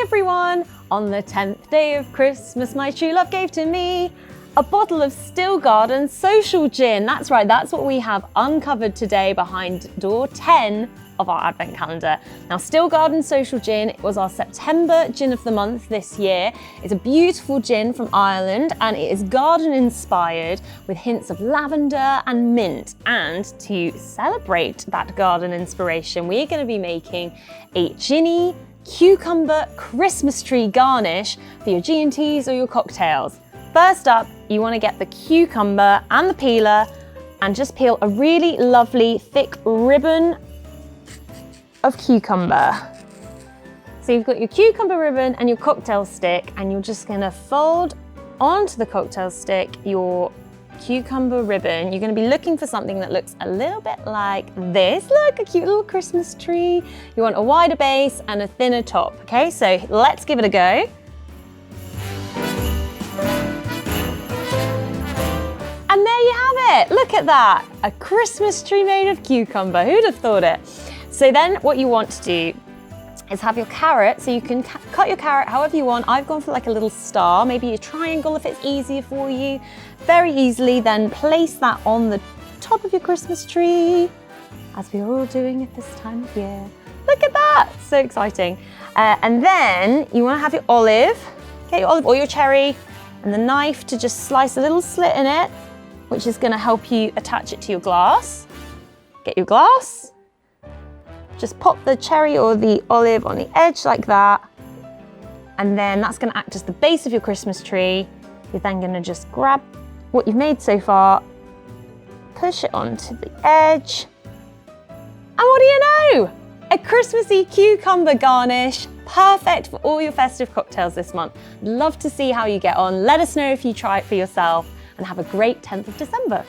everyone! On the 10th day of Christmas, my true love gave to me a bottle of Stillgarden Social Gin. That's right, that's what we have uncovered today behind door 10 of our advent calendar. Now, Stillgarden Social Gin was our September gin of the month this year. It's a beautiful gin from Ireland and it is garden inspired with hints of lavender and mint. And to celebrate that garden inspiration, we're going to be making a ginny cucumber Christmas tree garnish for your G&Ts or your cocktails. First up, you want to get the cucumber and the peeler and just peel a really lovely thick ribbon of cucumber. So you've got your cucumber ribbon and your cocktail stick, and you're just going to fold onto the cocktail stick your cucumber ribbon. You're going to be looking for something that looks a little bit like this. Look, a cute little Christmas tree. You want a wider base and a thinner top. Okay, so let's give it a go. And there you have it. Look at that. A Christmas tree made of cucumber. Who'd have thought it? So then what you want to do is have your carrot. So you can cut your carrot however you want. I've gone for like a little star, maybe a triangle if it's easier for you. Very easily then place that on the top of your Christmas tree, as we're all doing at this time of year. Look at that, so exciting. And then you want to have your olive, okay, your olive or your cherry, and the knife to just slice a little slit in it, which is going to help you attach it to your glass. Get your glass. Just pop the cherry or the olive on the edge like that. And then that's going to act as the base of your Christmas tree. You're then going to just grab what you've made so far, push it onto the edge. And what do you know? A Christmassy cucumber garnish, perfect for all your festive cocktails this month. Love to see how you get on. Let us know if you try it for yourself, and have a great 10th of December.